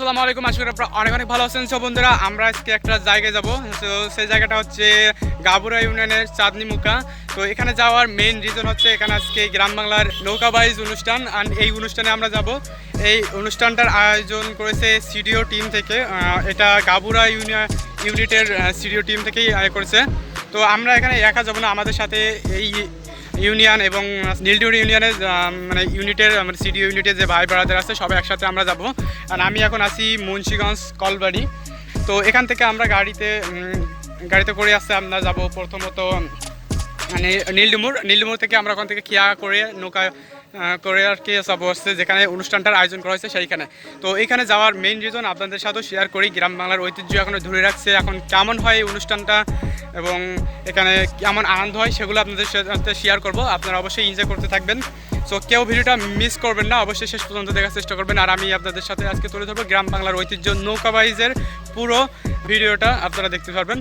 আসসালামু আলাইকুম, আশা করি আপনারা অনেক ভালো আছেন। সব বন্ধুরা, আমরা আজকে একটা জায়গায় যাব। তো সেই জায়গাটা হচ্ছে গাবুরা ইউনিয়নের চাঁদনি মুখা। তো এখানে যাওয়ার মেইন রিজন হচ্ছে এখানে আজকে গ্রাম বাংলার নৌকাবাইজ অনুষ্ঠান, আর এই অনুষ্ঠানে আমরা যাব। এই অনুষ্ঠানটার আয়োজন করেছে সিডিও টিম থেকে। এটা গাবুরা ইউনিটের সিডিও টিম থেকেই করেছে। তো আমরা এখানে একা যাব না, আমাদের সাথে এই ইউনিয়ন এবং নীলডিউরি ইউনিয়নের মানে ইউনিটের সিডিও ইউনিটের যে ভাই ব্রাদার আছে সবাই একসাথে আমরা যাব। আর আমি এখন আছি মুন্সিগঞ্জ কলবাড়ি। তো এখান থেকে আমরা গাড়িতে করে আসতে আমরা যাব প্রথমত মানে নীলডুমুর থেকে আমরা ওখান থেকে খিয়া করে নৌকা করে আর কি সব হচ্ছে যেখানে অনুষ্ঠানটার আয়োজন করা হয়েছে সেইখানে। তো এইখানে যাওয়ার মেইন রিজন আপনাদের সাথেও শেয়ার করি। গ্রাম বাংলার ঐতিহ্য এখনও ধরে রাখছে, এখন কেমন হয় এই অনুষ্ঠানটা এবং এখানে কেমন আনন্দ হয় সেগুলো আপনাদের সাথে শেয়ার করব। আপনারা অবশ্যই এনজয় করতে থাকবেন। সো কেউ ভিডিওটা মিস করবেন না, অবশ্যই শেষ পর্যন্ত দেখার চেষ্টা করবেন। আর আমি আপনাদের সাথে আজকে তুলে ধরবো গ্রাম বাংলার ঐতিহ্য নৌকাবাইজের পুরো ভিডিওটা আপনারা দেখতে পারবেন।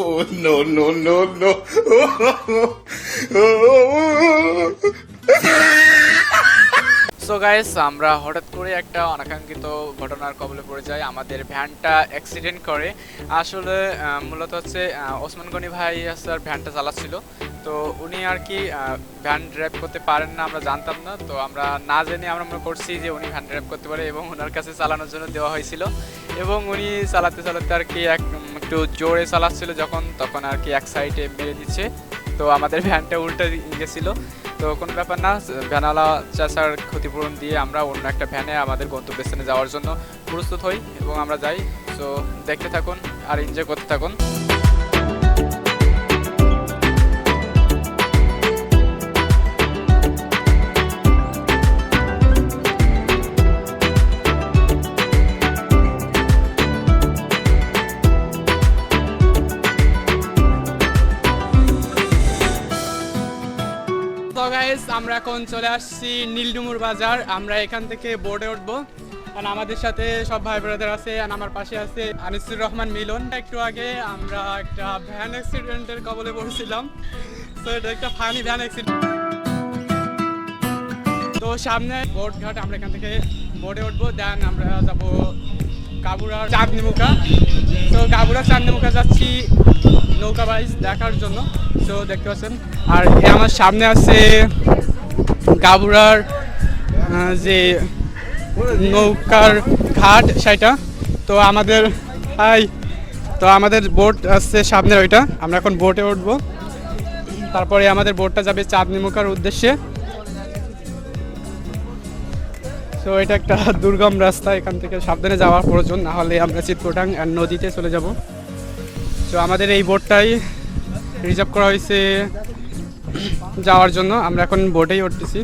Oh, no, no, no, no. So guys, আমরা হঠাৎ করে একটা অনাকাঙ্ক্ষিত ঘটনার কবলে পড়ে যাই। আমাদের ভ্যানটা অ্যাক্সিডেন্ট করে। আসলে মূলত হচ্ছে ওসমান গনি ভাই স্যার ভ্যানটা চালাচ্ছিল। তো উনি আর কি ভ্যান ড্রাইভ করতে পারেন না, আমরা জানতাম না। তো আমরা না জেনে আমরা মনে করছি যে উনি ভ্যান ড্রাইভ করতে পারে এবং ওনার কাছে চালানোর জন্য দেওয়া হয়েছিল। এবং উনি চালাতে আর কি একটু জোরে চালাচ্ছিল তখন আর কি এক সাইডে মেরে দিচ্ছে। তো আমাদের ভ্যানটা উল্টে গেছিলো। তো কোনো ব্যাপার না, ভ্যানওয়ালা চাষার ক্ষতিপূরণ দিয়ে আমরা অন্য একটা ভ্যানে আমাদের গন্তব্যস্থানে যাওয়ার জন্য প্রস্তুত হই এবং আমরা যাই। সো দেখতে থাকুন আর এনজয় করতে থাকুন। আমরা এখন চলে আসছি নীলডুমুর বাজার। আমরা এখান থেকে বোর্ডে উঠবো। আর আমাদের সাথে সব ভাই ব্রাদার আছে। আর আমার পাশে আছে আনিসুর রহমান মিলন। একটু আগে আমরা একটা ভ্যান অ্যাক্সিডেন্টের কবলে পড়েছিলাম। তো এটা একটা ফানি ভ্যান অ্যাক্সিডেন্ট। তো সামনে বোর্ড ঘাট, আমরা এখান থেকে বোর্ডে উঠবো। দেন আমরা যাবো গাবুরার চাঁদনি মুখা। তো গাবুরার চাঁদনি মুখা যাচ্ছি নৌকাবাইজ দেখার জন্য। তো দেখতে পাচ্ছেন। আর আমার সামনে আছে গাবুরার যে নৌকার ঘাট সেটা। তো আমাদের বোট আসছে সামনে, ওইটা আমরা এখন বোটে উঠবো। তারপরে আমাদের বোটটা যাবে চাঁদনি মুখার উদ্দেশ্যে। তো এটা একটা দুর্গম রাস্তা, এখান থেকে সাবধানে যাওয়ার প্রয়োজন, না হলে আমরা চিত্রটাং নদীতে চলে যাব। তো আমাদের এই বোটটাই রিজার্ভ করা হয়েছে যাওয়ার জন্য। আমরা এখন বোটেই উঠতেছি।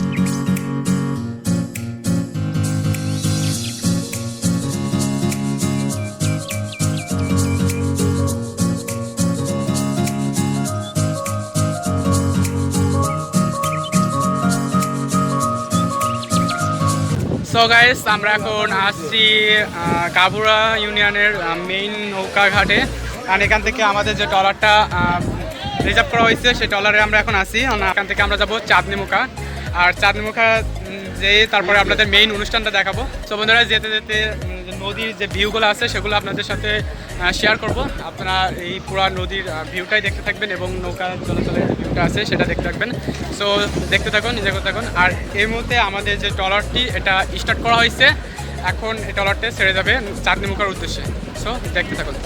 সো গাইস, আমরা এখন আসছি গাবুরা ইউনিয়নের মেইন নৌকা ঘাটে। আর এখান থেকে আমাদের যে ট্রলারটা রিজার্ভ করা হয়েছে সেই ট্রলারে আমরা এখন আসি। এখান থেকে আমরা যাব চাঁদনি মুখা। আর চাঁদনি মুখা যেয়ে তারপরে আপনাদের মেইন অনুষ্ঠানটা দেখাবো। তো বন্ধুরা, যেতে যেতে নদীর যে ভিউগুলো আছে সেগুলো আপনাদের সাথে শেয়ার করব। আপনারা এই পুরো নদীর ভিউটাই দেখতে থাকবেন এবং নৌকা চলাচলের ভিউটা আছে সেটা দেখতে থাকবেন। সো দেখতে থাকুন, এনজয় করতে থাকুন। আর এই মুহূর্তে আমাদের যে ট্রলারটি এটা স্টার্ট করা হয়েছে। এখন এই ট্রলারটা ছেড়ে যাবে চাঁদনি মুখার উদ্দেশ্যে। সো দেখতে থাকুন।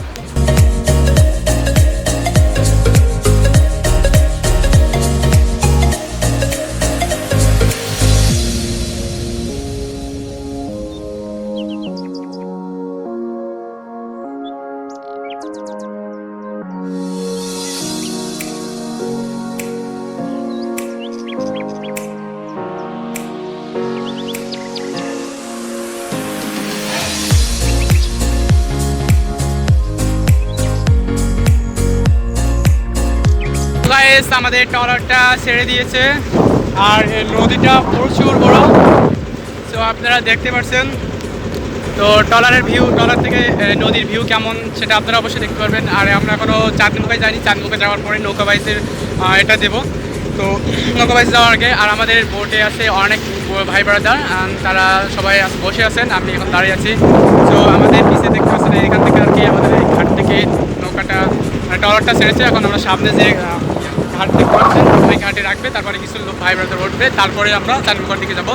গাইস আমাদের ট্রলারটা ছেড়ে দিয়েছে আর এই নদীটা প্রচুর বড়। তো আপনারা দেখতে পাচ্ছেন, তো ট্রলারের ভিউ, ট্রলার থেকে নদীর ভিউ কেমন সেটা আপনারা অবশ্যই দেখতে পারবেন। আর আমরা এখনও চাঁদমুখায় যাইনি, চাঁদমুখে যাওয়ার পরে নৌকা বাইসের এটা দেবো। তো নৌকা বাইসে যাওয়ার আগে আর আমাদের বোটে আছে অনেক ভাই ব্রাদার, তারা সবাই বসে আছেন, আমি এখন দাঁড়িয়ে আছি। তো আমাদের পিছিয়ে দেখতে পাচ্ছেন এখান থেকে আর কি আমাদের এই ঘাট থেকে নৌকাটা ট্রলারটা ছেড়েছে। এখন আমরা সামনে যে ঘাট দেখতে পাচ্ছেন ওই ঘাটে রাখবে, তারপরে কিছু লোক ভাই ব্রাদার উঠবে, তারপরে আমরা চাঁদমুখার দিকে যাবো।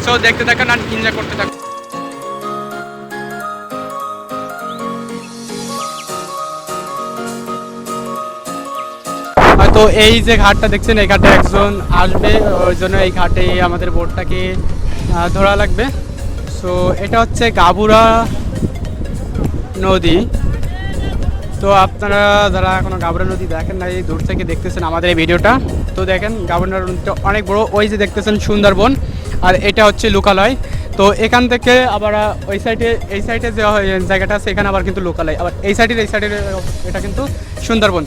সো দেখতে থাকেন আর এনজয় করতে থাকুন। তো এই যে ঘাটটা দেখছেন, এই ঘাটে একজন আসবে, ওই জন্য এই ঘাটে আমাদের বোটটাকে ধরা লাগবে। সো এটা হচ্ছে গাবুরা নদী। তো আপনারা যারা এখনো গাবুরা নদী দেখেন না, এই দূর থেকে দেখতেছেন আমাদের এই ভিডিওটা, তো দেখেন গাবুরা নদীটা অনেক বড়। ওই যে দেখতেছেন সুন্দরবন, আর এটা হচ্ছে লোকালয়। তো এখান থেকে আবার ওই সাইডে, এই সাইডে যে জায়গাটা আছে এখানে আবার কিন্তু লোকালয়, আবার এই সাইডের এটা কিন্তু সুন্দরবন।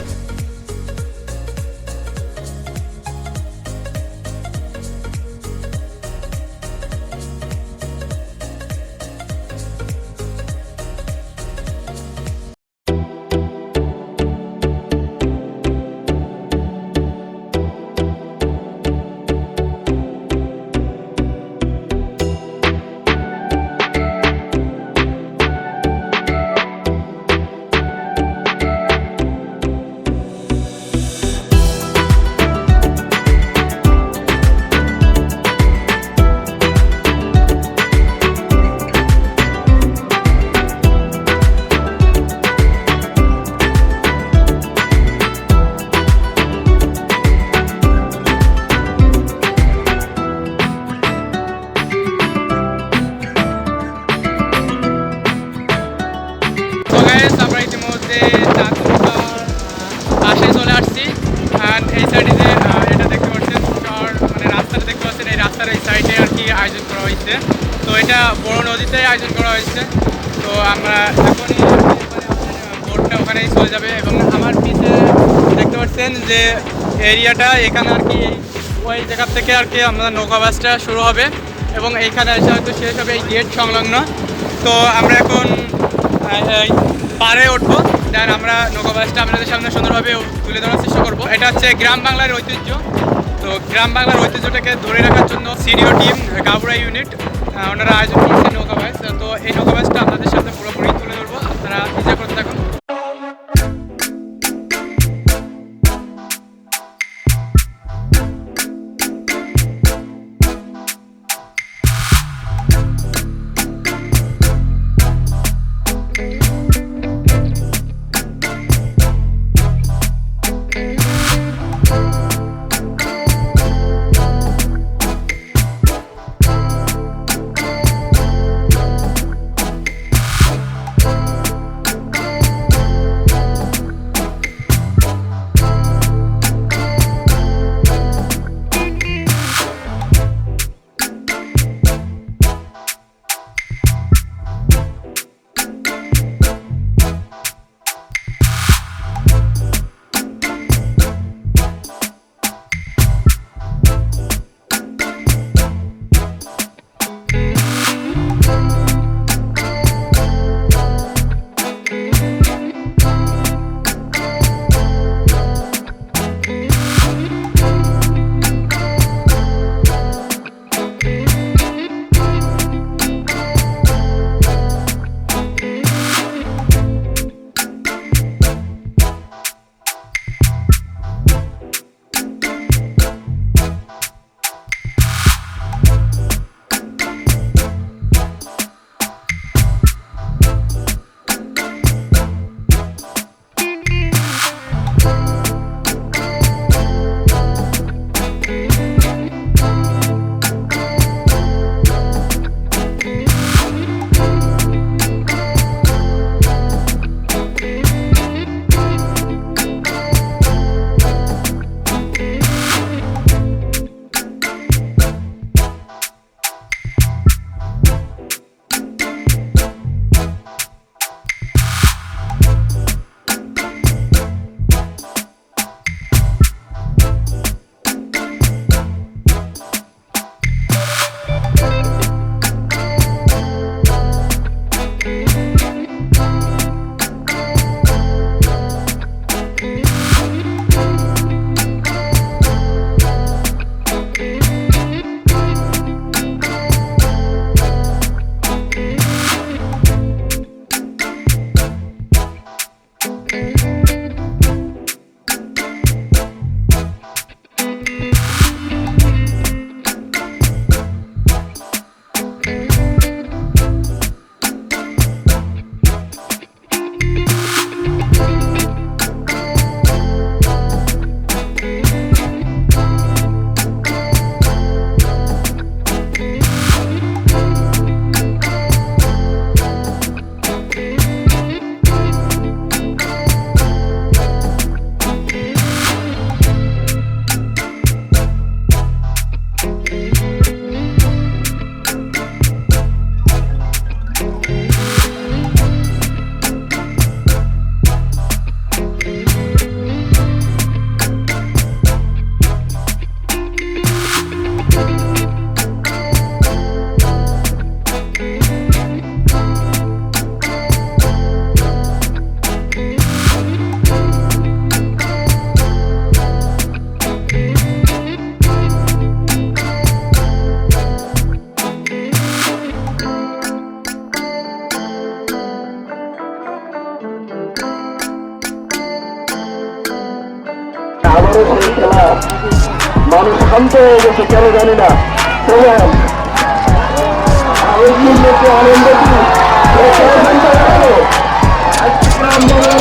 আমরা ইতিমধ্যে পাশে চলে আসছি। এই সাইডে যে এটা দেখতে পাচ্ছেন, মানে রাস্তাটা দেখতে পাচ্ছেন, এই রাস্তার এই সাইডে আর কি আয়োজন করা হয়েছে। তো এটা বড় নদীতে আয়োজন করা হয়েছে। তো আমরা এখনই বোটটা ওখানেই চলে যাবে। এবং আমার পিছে দেখতে পাচ্ছেন যে এরিয়াটা, এখানে আর কি ওই জায়গা থেকে আর কি আমাদের নৌকা বাসটা শুরু হবে এবং এইখানে এসে হয়তো শেষ হবে এই গেট সংলগ্ন। তো আমরা এখন পাড়ে উঠবো, দেন আমরা নৌকা বাসটা আপনাদের সামনে সুন্দরভাবে তুলে ধরার চেষ্টা করবো। এটা হচ্ছে গ্রাম বাংলার ঐতিহ্য। তো গ্রাম বাংলার ঐতিহ্যটাকে ধরে রাখার জন্য সিনিয়র টিম গাবুরা ইউনিট ওনারা আয়োজন করছে নৌকা বাস। তো এই নৌকা বাসটা আপনাদের সামনে পুরোপুরি তুলে ধরবো, আপনারা এনজয় করতে থাকুন। শান্ত হয়ে গেছে কেন জানি না প্রমাণ আনন্দ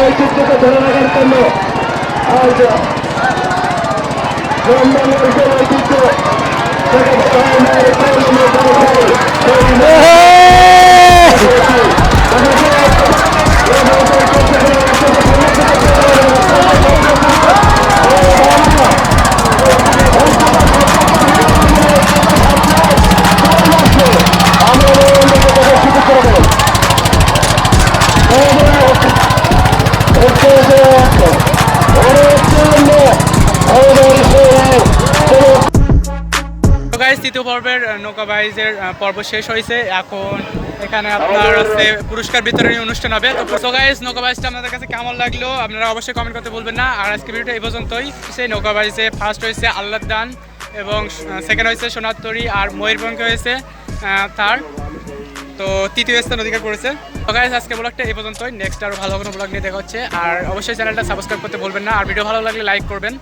ঐতিহ্যকে ধরে রাখার জন্য আজ গ্রামবাংলার ঐতিহ্য তো গাইস তৃতীয় পর্বের নৌকা বাইজের পর্ব শেষ হয়েছে। এখন এখানে আপনার হচ্ছে পুরস্কার বিতরণী অনুষ্ঠান হবে। তো গাইস নৌকা বাইজটা আপনাদের কাছে কেমন লাগলো আপনারা অবশ্যই কমেন্ট করতে বলবেন না। আর আজকে ভিডিওটা এই পর্যন্তই। সেই নৌকা বাইজে ফার্স্ট হয়েছে আল্লাহদান এবং সেকেন্ড হয়েছে সোনারতরী আর ময়ূরভঞ্জ হয়েছে তার। তো তৃতীয় স্থান অধিকার করেছে। তো গাইস আজকে ব্লগটা এই পর্যন্তই। নেক্সট আরও ভালো কোনো ব্লগ নিয়ে দেখা হচ্ছে। আর অবশ্যই চ্যানেলটা সাবস্ক্রাইব করতে বলবেন না। আর ভিডিও ভালো লাগলে লাইক করবেন।